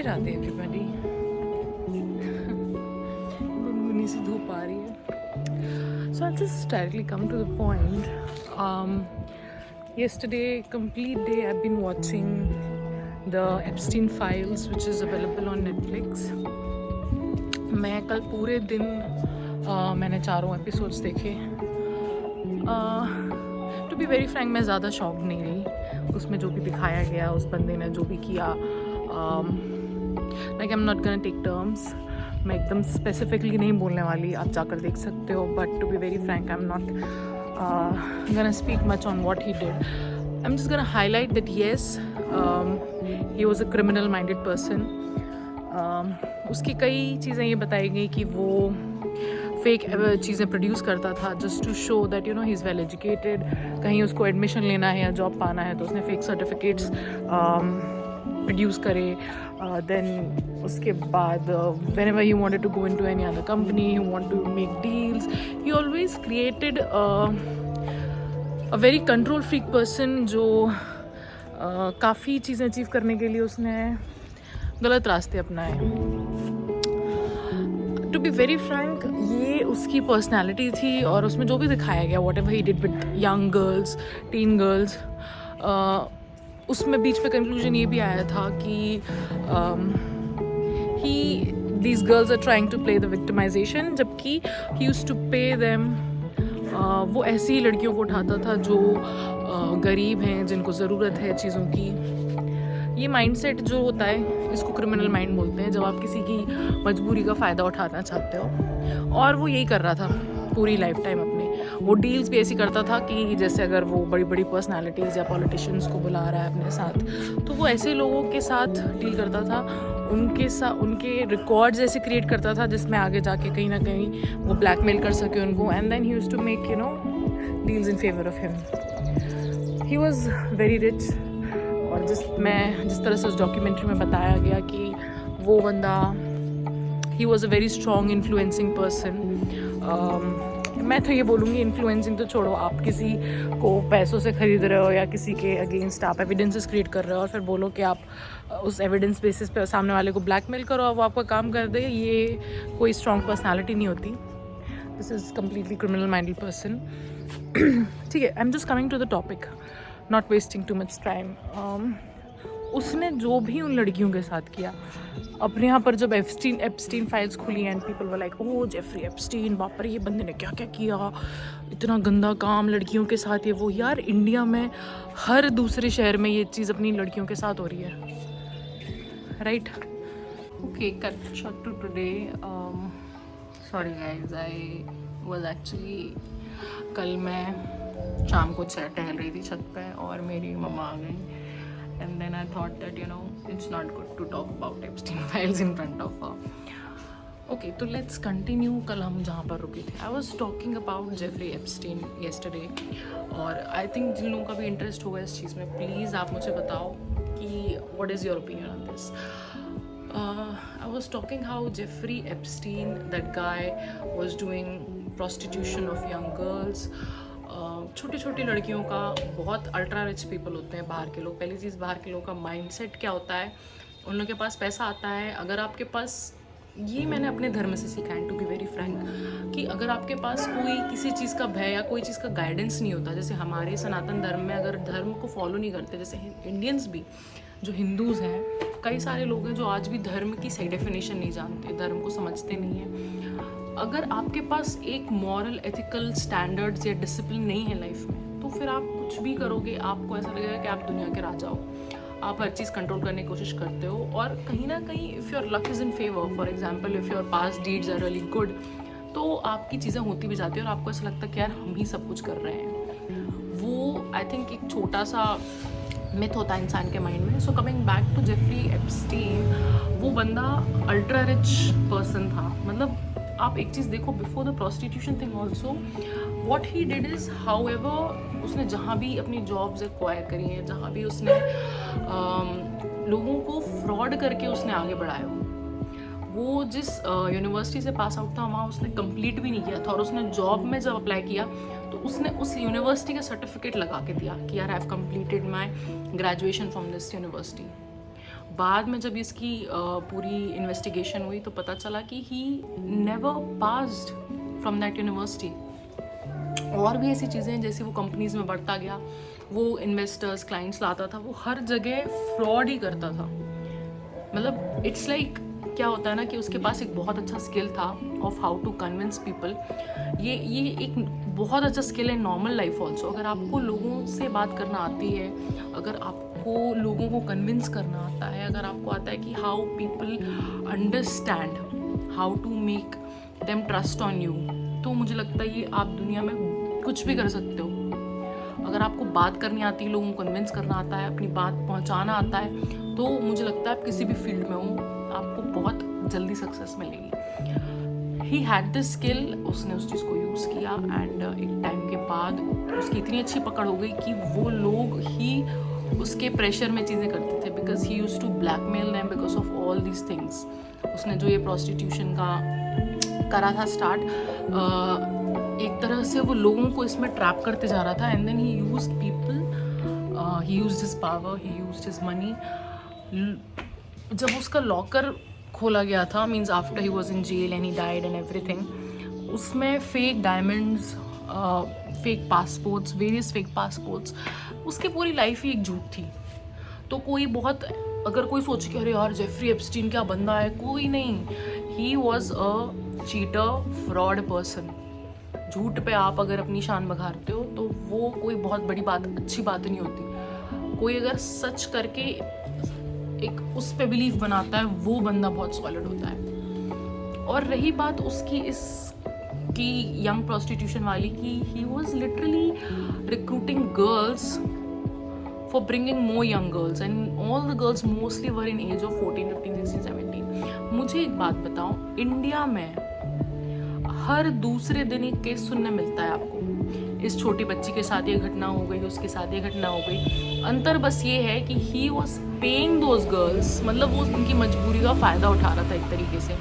Radhe everybody. गुनगुनी सी धूप आ रही है। So I just directly come to the point. Yesterday complete day I've been watching the Epstein Files which is available on Netflix. मैं कल पूरे दिन मैंने 4 एपिसोड्स देखे। टू बी वेरी फ्रैंक मैं ज़्यादा शॉक नहीं रही उसमें जो भी दिखाया गया, उस बंदे ने जो भी किया। Like I am not gonna take terms, मैं एकदम स्पेसिफिकली नहीं बोलने वाली, आप जाकर देख सकते हो। But to be very frank I am not gonna speak much on what he did. I am just gonna highlight that yes he was a criminal minded person. उसकी कई चीज़ें ये बताई गई कि वो फेक चीज़ें प्रोड्यूस करता था just to show that you know he is well educated. कहीं उसको एडमिशन लेना है या जॉब पाना है तो उसने फेक सर्टिफिकेट्स प्रोड्यूस करे। देन उसके बाद whenever he wanted to go into any other company, he want to make deals, he always created a very control freak person जो काफ़ी चीज़ें अचीव करने के लिए उसने गलत रास्ते अपनाए। टू बी वेरी फ्रैंक ये उसकी पर्सनैलिटी थी और उसमें जो भी दिखाया गया whatever he did with young girls, teen girls, उसमें बीच में कंक्लूजन ये भी आया था कि these girls are trying to play the victimization, जबकि he used to pay them. वो ऐसी लड़कियों को उठाता था जो गरीब हैं, जिनको ज़रूरत है चीज़ों की। ये माइंडसेट जो होता है इसको क्रिमिनल माइंड बोलते हैं, जब आप किसी की मजबूरी का फ़ायदा उठाना चाहते हो। और वो यही कर रहा था पूरी लाइफ टाइम अपने। वो डील्स भी ऐसी करता था कि जैसे अगर वो बड़ी बड़ी पर्सनालिटीज़ या पॉलिटिशियंस को बुला रहा है अपने साथ तो वो ऐसे लोगों के साथ डील करता था, उनके रिकॉर्ड्स ऐसे क्रिएट करता था जिसमें आगे जाके कहीं ना कहीं वो ब्लैकमेल कर सके उनको। And then he used to make you know deals in favour of him. He was very rich. और जिस तरह से उस डॉक्यूमेंट्री में बताया गया कि वो बंदा ही was a very strong influencing person. मैं तो ये बोलूँगी इन्फ्लुएंसिंग तो छोड़ो, आप किसी को पैसों से ख़रीद रहे हो या किसी के अगेंस्ट आप एविडेंसेस क्रिएट कर रहे हो और फिर बोलो कि आप उस एविडेंस बेसिस पे सामने वाले को ब्लैकमेल करो और वो आपका काम कर दे, ये कोई स्ट्रॉन्ग पर्सनैलिटी नहीं होती। This is completely criminal minded person. ठीक है, I am just coming to the topic, not wasting too much time. उसने जो भी उन लड़कियों के साथ किया, अपने यहाँ पर जब एप्स्टीन फाइल्स खुली and people were like oh Jeffrey Epstein, बाप रे ये बंदे ने क्या क्या किया, इतना गंदा काम लड़कियों के साथ। ये वो यार, इंडिया में हर दूसरे शहर में ये चीज़ अपनी लड़कियों के साथ हो रही है, right? Okay, cut short to today. Sorry guys, I was actually कल मैं शाम को टहल रही थी छत पे और मेरी मम्मा आ गई। And then I thought that you know it's not good to talk about Epstein files in front of her. Okay, तो let's continue। कल हम जहाँ पर रुके थे, I was talking about Jeffrey Epstein yesterday। और I think जिन लोगों का भी इंटरेस्ट होगा इस चीज़ में, प्लीज़ आप मुझे बताओ कि what is your opinion on this। I was talking how Jeffrey Epstein, that guy, was doing prostitution of young girls। छोटी छोटी लड़कियों का, बहुत अल्ट्रा रिच पीपल होते हैं बाहर के लोग। पहली चीज़, बाहर के लोगों का माइंडसेट क्या होता है, उन लोगों के पास पैसा आता है। अगर आपके पास, ये मैंने अपने धर्म से सीखा है टू बी वेरी फ्रैंक, कि अगर आपके पास कोई किसी चीज़ का भय या कोई चीज़ का गाइडेंस नहीं होता, जैसे हमारे सनातन धर्म में अगर धर्म को फॉलो नहीं करते, जैसे इंडियंस भी जो हिंदूज़ हैं, कई सारे लोग हैं जो आज भी धर्म की सही डेफिनेशन नहीं जानते, धर्म को समझते नहीं हैं। अगर आपके पास एक मॉरल एथिकल स्टैंडर्ड्स या डिसिप्लिन नहीं है लाइफ में, तो फिर आप कुछ भी करोगे आपको ऐसा लगेगा कि आप दुनिया के राजा हो, आप हर चीज़ कंट्रोल करने की कोशिश करते हो। और कहीं ना कहीं if your luck is in favour, for example if your past deeds are really good, तो आपकी चीज़ें होती भी जाती है और आपको ऐसा लगता है कि यार हम ही सब कुछ कर रहे हैं। वो आई थिंक एक छोटा सा मिथ होता है इंसान के माइंड में। So coming back to Jeffrey Epstein, वो बंदा अल्ट्रा रिच पर्सन था। मतलब आप एक चीज़ देखो, before the prostitution thing also what he did is, how ever उसने जहाँ भी अपनी जॉब्स एक्वायर करी हैं, जहाँ भी उसने लोगों को फ्रॉड करके उसने आगे बढ़ाया, वो जिस यूनिवर्सिटी से पास आउट था वहाँ उसने कंप्लीट भी नहीं किया था। और उसने जॉब में जब अप्लाई किया तो उसने उस यूनिवर्सिटी का सर्टिफिकेट लगा के दिया कि यार I have completed my graduation from this university. बाद में जब इसकी पूरी इन्वेस्टिगेशन हुई तो पता चला कि he never passed from that university. और भी ऐसी चीज़ें जैसे वो कंपनीज में बढ़ता गया, वो इन्वेस्टर्स क्लाइंट्स लाता था, वो हर जगह फ्रॉड ही करता था। मतलब इट्स लाइक क्या होता है ना कि उसके पास एक बहुत अच्छा स्किल था of how to convince people. ये एक बहुत अच्छा स्किल है नॉर्मल लाइफ ऑल्सो। अगर आपको लोगों से बात करना आती है, अगर आपको लोगों को कन्विंस करना आता है, अगर आपको आता है कि how people understand how to make them trust on you, तो मुझे लगता है ये आप दुनिया में कुछ भी कर सकते हो। अगर आपको बात करनी आती है, लोगों को कन्विंस करना आता है, अपनी बात पहुंचाना आता है, तो मुझे लगता है आप किसी भी फील्ड में हो आपको बहुत जल्दी सक्सेस मिलेगी। ही हैड दिस स्किल, उसने उस चीज़ को यूज़ किया एंड एक टाइम के बाद उसकी इतनी अच्छी पकड़ हो गई कि वो लोग ही उसके प्रेशर में चीज़ें करते थे, because he used to blackmail them because of all these things. उसने जो ये प्रोस्टिट्यूशन का करा था स्टार्ट, एक तरह से वो लोगों को इसमें ट्रैप करते जा रहा था and then he used people, he used his power, he used his money. जब उसका लॉकर खोला गया था, means after he was in jail and he died and everything, उसमें fake diamonds, fake passports, various fake passports, उसकी पूरी life ही एक झूठ थी। तो कोई बहुत, अगर कोई सोचे कि अरे यार जेफरी एप्स्टीन क्या बंदा है, कोई नहीं, ही was a cheater, fraud person. झूठ पे आप अगर अपनी शान बघारते हो तो वो कोई बहुत बड़ी बात, अच्छी बात नहीं होती। कोई अगर सच करके एक उस पे बिलीव बनाता है, वो बंदा बहुत सॉलिड होता है। और रही बात उसकी इसकी यंग प्रोस्टिट्यूशन वाली की, he was literally recruiting girls for bringing more young girls and all the girls mostly were in age of 14, 15, 16, 17। मुझे एक बात बताओ, इंडिया में हर दूसरे दिन एक केस सुनने मिलता है आपको, इस छोटी बच्ची के साथ ये घटना हो गई, उसके साथ ये घटना हो गई। अंतर बस ये है कि he was paying those girls, मतलब वो उनकी मजबूरी का फ़ायदा उठा रहा था एक तरीके से।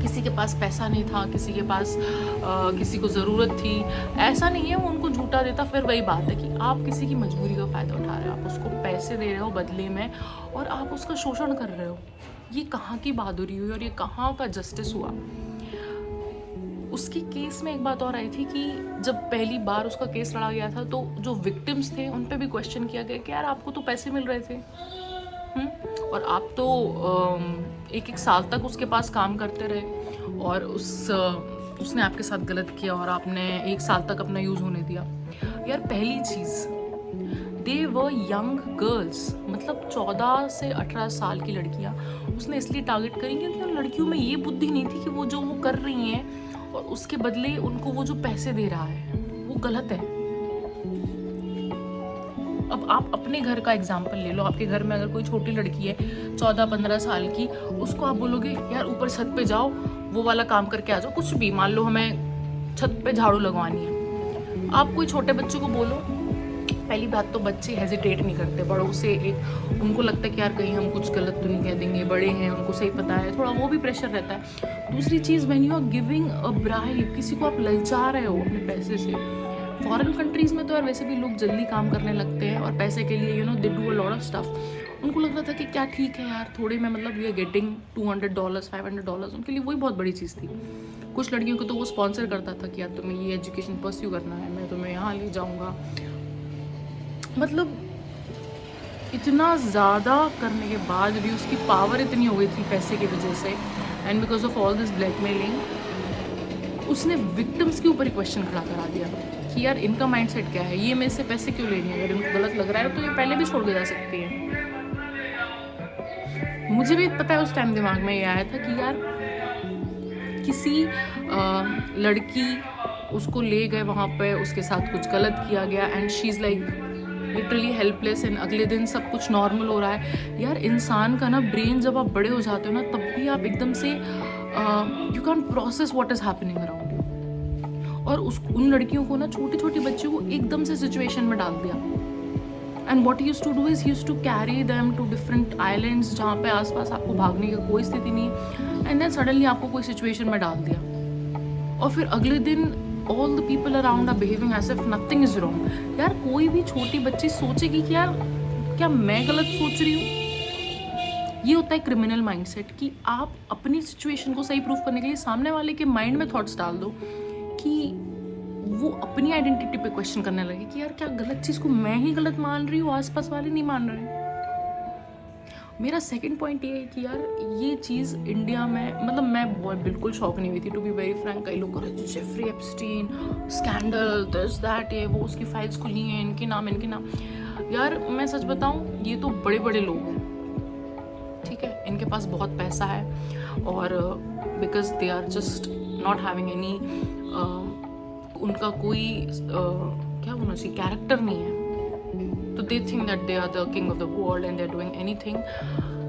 किसी के पास पैसा नहीं था, किसी के पास किसी को ज़रूरत थी, ऐसा नहीं है वो उनको झूठा देता। फिर वही बात है कि आप किसी की मजबूरी का फ़ायदा उठा रहे हो, आप उसको पैसे दे रहे हो बदले में और आप उसका शोषण कर रहे हो। ये कहाँ की बहादुरी हुई और ये कहाँ का जस्टिस हुआ। उसके केस में एक बात और आई थी कि जब पहली बार उसका केस लड़ा गया था तो जो विक्टिम्स थे उन पे भी क्वेश्चन किया गया कि यार आपको तो पैसे मिल रहे थे, और आप तो एक साल तक उसके पास काम करते रहे और उसने आपके साथ गलत किया और आपने 1 साल तक अपना यूज़ होने दिया। यार पहली चीज़, दे वर यंग गर्ल्स, मतलब 14 से 18 साल की लड़कियाँ उसने इसलिए टारगेट करी क्योंकि उन लड़कियों में ये बुद्धि नहीं थी कि वो जो वो कर रही हैं और उसके बदले उनको वो जो पैसे दे रहा है वो गलत है। अब आप अपने घर का एग्जाम्पल ले लो, आपके घर में अगर कोई छोटी लड़की है 14-15 साल की, उसको आप बोलोगे यार ऊपर छत पे जाओ, वो वाला काम करके आ जाओ, कुछ भी, मान लो हमें छत पे झाड़ू लगवानी है, आप कोई छोटे बच्चे को बोलो, पहली बात तो बच्चे हेजिटेट नहीं करते, बड़ों से एक उनको लगता है कि यार कहीं हम कुछ गलत तो नहीं कह देंगे, बड़े हैं उनको सही पता है, थोड़ा वो भी प्रेशर रहता है। दूसरी चीज़, when you are giving a bribe, किसी को आप ललचा रहे हो अपने पैसे से। फॉरेन कंट्रीज़ में तो यार वैसे भी लोग जल्दी काम करने लगते हैं और पैसे के लिए they do a lot of stuff. उनको लग रहा था कि क्या ठीक है यार, थोड़े में मतलब वी आर गेटिंग $200, $500, उनके लिए वही बहुत बड़ी चीज़ थी। कुछ लड़कियों को तो वो स्पॉन्सर करता था कि यार तुम्हें ये एजुकेशन परस्यू करना है, मैं तुम्हें यहाँ ले जाऊँगा। मतलब इतना ज़्यादा करने के बाद भी उसकी पावर इतनी हो गई थी पैसे की वजह से, and because of all this blackmailing, उसने विक्टिम्स के ऊपर ही क्वेश्चन खड़ा करा दिया कि यार इनका माइंडसेट क्या है, ये मेरे से पैसे क्यों लेनी है, अगर इनको गलत लग रहा है तो ये पहले भी छोड़ के जा सकती है। मुझे भी पता है उस टाइम दिमाग में ये आया था कि यार किसी लड़की उसको ले गए वहाँ पे, उसके साथ कुछ गलत किया गया and she is like literally helpless, and अगले दिन सब कुछ नॉर्मल हो रहा है। यार इंसान का ना ब्रेन जब आप बड़े हो जाते हो ना, तब भी आप एकदम से you can process what is happening around you. और उन लड़कियों को ना, छोटी छोटी बच्चियों को एकदम से सिचुएशन में डाल दिया। And what use to do is use to carry them to different islands जहाँ पे आसपास आपको भागने की कोई स्थिति नहीं, एंड देन सडनली आपको कोई सिचुएशन में डाल दिया और फिर अगले दिन all the people around are behaving as if nothing is wrong। यार कोई भी छोटी बच्ची सोचेगी कि यार क्या मैं गलत सोच रही हूँ, ये होता है क्रिमिनल माइंडसेट कि आप अपनी सिचुएशन को सही प्रूफ करने के लिए सामने वाले के माइंड में थॉट्स डाल दो कि वो अपनी आइडेंटिटी पे क्वेश्चन करने लगे कि यार क्या गलत चीज़ को मैं ही गलत मान रही हूँ, आसपास वाले नहीं मान रहे। मेरा सेकंड पॉइंट ये है कि यार ये चीज़ इंडिया में, मतलब मैं बहुत बिल्कुल शॉक नहीं हुई थी टू बी वेरी फ्रैंक। कई लोग कर रहे थे Jeffrey Epstein scandal this that, ये वो, उसकी फाइल्स खुली हैं, इनके नाम। यार मैं सच बताऊँ, ये तो बड़े बड़े लोग हैं, ठीक है, इनके पास बहुत पैसा है और because they are just not having any, उनका कोई क्या बोलना चाहिए, कैरेक्टर नहीं है, तो they think that they are the king of the world and they are doing anything.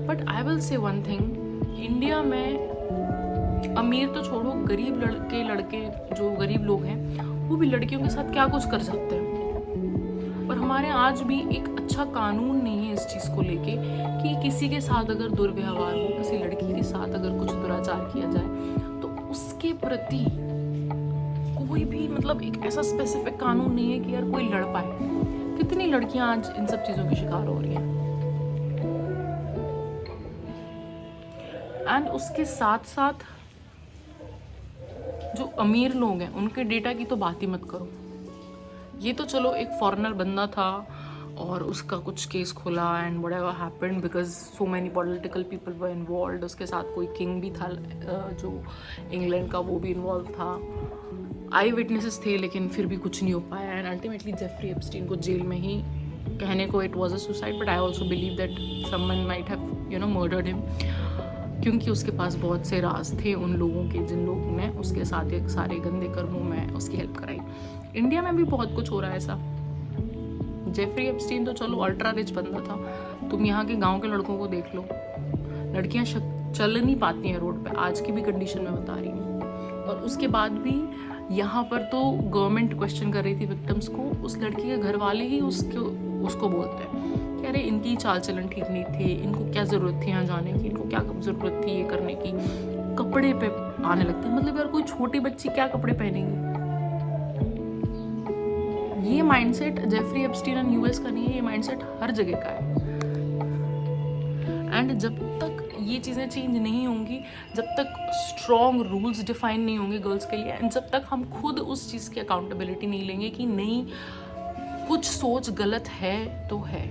But I will say one thing, India में अमीर तो छोड़ो, गरीब लड़के जो गरीब लोग हैं वो भी लड़कियों के साथ क्या कुछ कर सकते हैं। और हमारे आज भी एक अच्छा कानून नहीं है इस चीज़ को लेके कि किसी के साथ अगर दुर्व्यवहार हो, किसी लड़की के साथ अगर कुछ दुराचार किया जाए तो उसके प्रति कोई भी, मतलब एक ऐसा स्पेसिफिक कानून नहीं है कि यार कोई लड़ पाए। कितनी लड़कियां आज इन सब चीज़ों की शिकार हो रही हैं। एंड उसके साथ साथ जो अमीर लोग हैं उनके डेटा की तो बात ही मत करो। ये तो चलो एक फॉरेनर बंदा था और उसका कुछ केस खुला and whatever happened because so many political people were involved. उसके साथ कोई किंग भी था जो इंग्लैंड का, वो भी इन्वॉल्व था। आई विटनेसेस थे लेकिन फिर भी कुछ नहीं हो पाया एंड अल्टीमेटली जेफरी एप्स्टीन को जेल में ही, कहने को it was a suicide but I also believe that someone might have murdered him, क्योंकि उसके पास बहुत से राज थे उन लोगों के जिन लोगों ने उसके साथ एक सारे गंदे कर्मों में उसकी हेल्प कराई। इंडिया में भी बहुत कुछ हो रहा है ऐसा। जेफरी एप्स्टीन तो चलो अल्ट्रा रिच बंदा था, तुम यहाँ के गाँव के लड़कों को देख लो, लड़कियाँ चल नहीं पाती हैं रोड पे, आज की भी कंडीशन में बता रही हूँ। और उसके बाद भी यहाँ पर तो गवर्नमेंट क्वेश्चन कर रही थी विक्टिम्स को, उस लड़की के घर वाले ही उसको बोलते हैं कि अरे इनकी चाल चलन ठीक नहीं थे, इनको क्या ज़रूरत थी यहाँ जाने की, इनको क्या ज़रूरत थी ये करने की, कपड़े पे आने लगते हैं। मतलब यार कोई छोटी बच्ची क्या कपड़े पहनेगी। ये mindset Jeffrey Epstein and US का नहीं है, ये माइंडसेट हर जगह का है। एंड जब तक ये चीज़ें चेंज नहीं होंगी, जब तक स्ट्रॉन्ग रूल्स डिफाइन नहीं होंगे गर्ल्स के लिए, एंड जब तक हम खुद उस चीज़ की अकाउंटेबिलिटी नहीं लेंगे कि नहीं कुछ सोच गलत है तो है।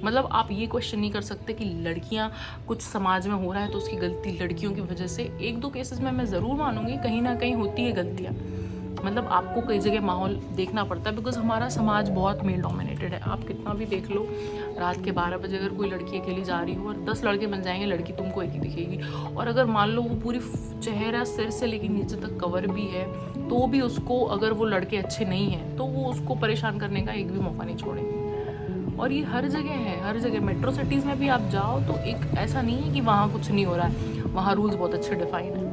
मतलब आप ये क्वेश्चन नहीं कर सकते कि लड़कियां कुछ समाज में हो रहा है तो उसकी गलती लड़कियों की वजह से। एक दो केसेस में मैं ज़रूर मानूंगी कहीं ना कहीं होती है गलतियाँ, मतलब आपको कई जगह माहौल देखना पड़ता है बिकॉज हमारा समाज बहुत मेल डोमिनेटेड है। आप कितना भी देख लो, रात के 12 बजे अगर कोई लड़की अकेली जा रही हो और 10 लड़के बन जाएंगे, लड़की तुमको एक ही दिखेगी। और अगर मान लो वो पूरी चेहरा सिर से लेकर नीचे तक कवर भी है तो भी उसको, अगर वो लड़के अच्छे नहीं हैं तो वो उसको परेशान करने का एक भी मौका नहीं छोड़ेंगे। और ये हर जगह है, हर जगह। मेट्रो सिटीज़ में भी आप जाओ तो एक ऐसा नहीं है कि वहाँ कुछ नहीं हो रहा है, वहाँ रूल्स बहुत अच्छे डिफाइन है।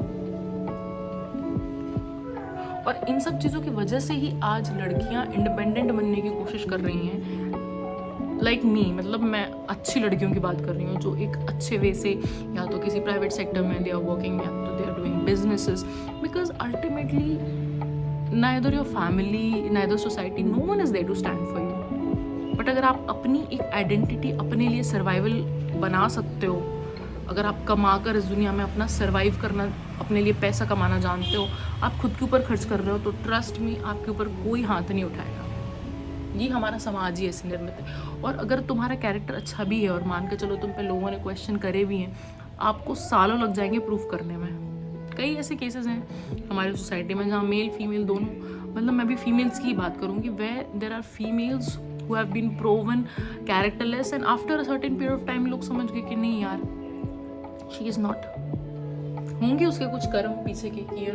और इन सब चीज़ों की वजह से ही आज लड़कियां इंडिपेंडेंट बनने की कोशिश कर रही हैं। लाइक मी, मतलब मैं अच्छी लड़कियों की बात कर रही हूँ जो एक अच्छे वे से या तो किसी प्राइवेट सेक्टर में दे आर वर्किंग या तो they are doing businesses, because ultimately neither your family neither society, no one is there to stand for you. But अगर आप अपनी एक आइडेंटिटी अपने लिए सर्वाइवल बना सकते हो, अगर आप कमा कर इस दुनिया में अपना सर्वाइव करना, अपने लिए पैसा कमाना जानते हो, आप खुद के ऊपर खर्च कर रहे हो, तो ट्रस्ट में आपके ऊपर कोई हाथ नहीं उठाएगा। ये हमारा समाज ही ऐसे निर्मित है। और अगर तुम्हारा कैरेक्टर अच्छा भी है और मान के चलो तुम पे लोगों ने क्वेश्चन करे भी हैं, आपको सालों लग जाएंगे प्रूफ करने में। कई ऐसे केसेस हैं हमारी सोसाइटी में जहाँ मेल फीमेल दोनों, मतलब मैं भी फीमेल्स की बात करूँगी, where there are females who have been proven characterless and after a certain period of time लोग समझ गए कि नहीं यार, शी इज़ नॉट। होंगे उसके कुछ कर्म पीछे के कि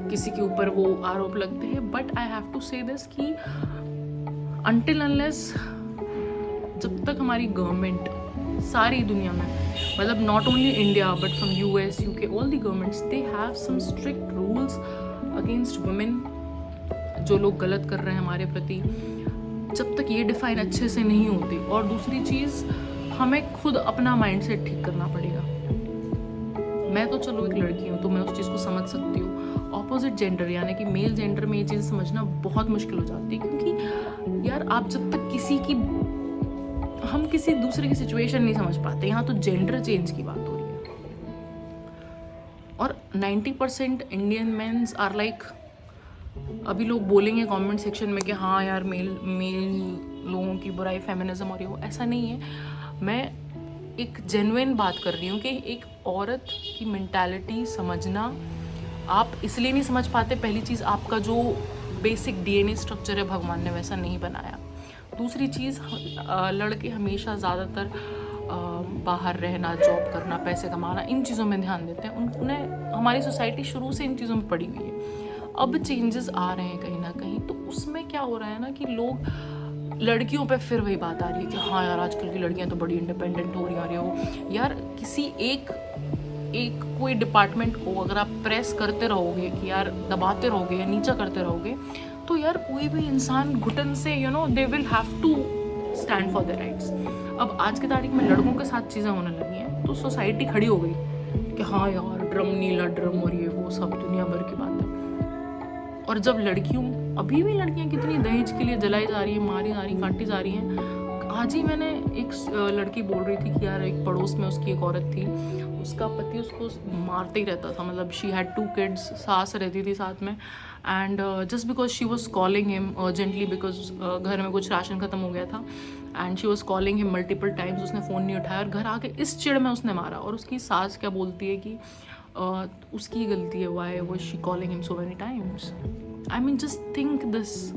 किसी के ऊपर वो आरोप लगते हैं, but I have to say this कि अनटिल अनलेस जब तक हमारी गवर्नमेंट सारी दुनिया में, मतलब not only India but from US UK all the governments, they have some strict rules against women, जो लोग गलत कर रहे हैं हमारे प्रति, जब तक ये डिफाइन अच्छे से नहीं होते। और दूसरी चीज़, हमें खुद अपना माइंडसेट ठीक करना पड़ेगा। मैं तो चलो एक लड़की हूँ तो मैं उस चीज़ को समझ सकती हूँ। ऑपोजिट जेंडर यानी कि मेल जेंडर में ये चीज़ समझना बहुत मुश्किल हो जाती है, क्योंकि यार आप जब तक किसी की हम किसी दूसरे की सिचुएशन नहीं समझ पाते। यहाँ तो जेंडर चेंज की बात हो रही है और 90% इंडियन मेंस आर लाइक, अभी लोग बोलेंगे कमेंट सेक्शन में कि हाँ यार मेल लोगों की बुराई फेमिनिज्म और ये वो, ऐसा नहीं है। मैं एक जेन्युइन बात कर रही हूँ कि एक औरत की मेंटालिटी समझना आप इसलिए नहीं समझ पाते। पहली चीज़, आपका जो बेसिक डीएनए स्ट्रक्चर है भगवान ने वैसा नहीं बनाया। दूसरी चीज़, लड़के हमेशा ज़्यादातर बाहर रहना, जॉब करना, पैसे कमाना, इन चीज़ों में ध्यान देते हैं। उन्हें हमारी सोसाइटी शुरू से इन चीज़ों में पड़ी हुई है। अब चेंजेस आ रहे हैं कहीं ना कहीं, तो उसमें क्या हो रहा है ना कि लोग लड़कियों पे फिर वही बात आ रही है कि हाँ यार आजकल की लड़कियां तो बड़ी इंडिपेंडेंट हो रही हैं। वो यार किसी एक कोई डिपार्टमेंट को अगर आप प्रेस करते रहोगे कि यार दबाते रहोगे या नीचा करते रहोगे, तो यार कोई भी इंसान घुटन से they will have to stand for their rights. अब आज की तारीख में लड़कों के साथ चीज़ें होने लगी हैं तो सोसाइटी खड़ी हो गई कि हाँ यार ड्रम नीला ड्रम और ये वो सब दुनिया भर की बात है। और जब अभी भी लड़कियां कितनी दहेज के लिए जलाई जा रही हैं, मारी जा रही, काटी जा रही हैं। आज ही मैंने एक लड़की बोल रही थी कि यार एक पड़ोस में उसकी एक औरत थी, उसका पति उसको मारते ही रहता था। मतलब शी हैड 2 kids, सास रहती थी साथ में, and just because she was calling him urgently because घर में कुछ राशन ख़त्म हो गया था, and she was calling him multiple times. उसने फ़ोन नहीं उठाया और घर आके इस चिड़ में उसने मारा। और उसकी सास क्या बोलती है कि उसकी गलती है, why was she calling him so many times. I mean just think this.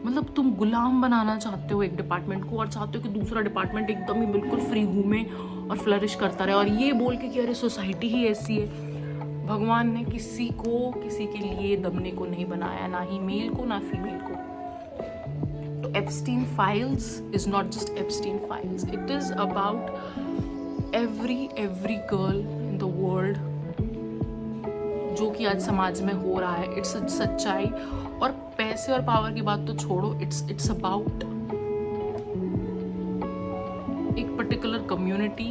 मतलब तुम गुलाम बनाना चाहते हो एक डिपार्टमेंट को और चाहते हो कि दूसरा डिपार्टमेंट एकदम ही बिल्कुल फ्री घूमे और फ्लरिश करता रहे, और ये बोल के कि अरे सोसाइटी ही ऐसी है। भगवान ने किसी के लिए दबने को नहीं बनाया, ना ही मेल को ना फीमेल को। तो Epstein files is not just Epstein files, it is about every girl in the world जो कि आज समाज में हो रहा है। इट्स सच्चाई। और पैसे और पावर की बात तो छोड़ो, इट्स अबाउट एक particular community.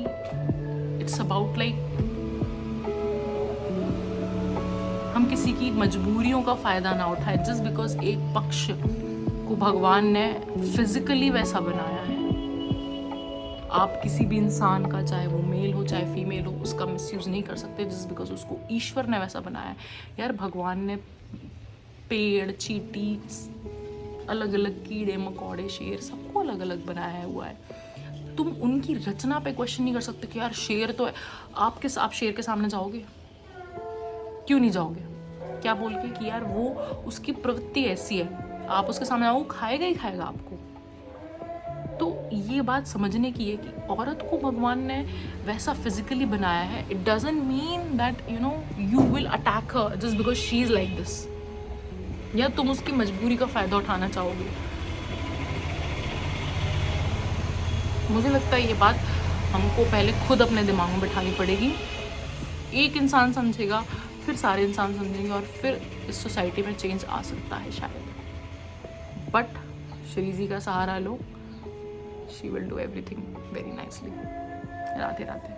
It's about like हम किसी की मजबूरियों का फायदा ना उठाए जस्ट बिकॉज एक पक्ष को भगवान ने फिजिकली वैसा बनाया है। आप किसी भी इंसान का, चाहे वो मेल हो चाहे फीमेल हो, उसका मिसयूज नहीं कर सकते जस्ट बिकॉज उसको ईश्वर ने वैसा बनाया है। यार भगवान ने पेड़, चींटी, अलग अलग कीड़े मकोड़े, शेर, सबको अलग अलग बनाया हुआ है। तुम उनकी रचना पे क्वेश्चन नहीं कर सकते कि यार शेर तो है। आप शेर के सामने जाओगे? क्यों नहीं जाओगे? क्या बोल के कि यार वो उसकी प्रवृत्ति ऐसी है, आप उसके सामने आओ, खाएगा ही खाएगा आपको। तो ये बात समझने की है कि औरत को भगवान ने वैसा फिजिकली बनाया है। It doesn't mean that you will attack her just because she is like this, या तुम उसकी मजबूरी का फ़ायदा उठाना चाहोगे। मुझे लगता है ये बात हमको पहले खुद अपने दिमाग में बिठानी पड़ेगी। एक इंसान समझेगा, फिर सारे इंसान समझेंगे, और फिर इस सोसाइटी में चेंज आ सकता है शायद। बट श्री जी का सहारा लो, she will do everything very nicely. Radhe Radhe.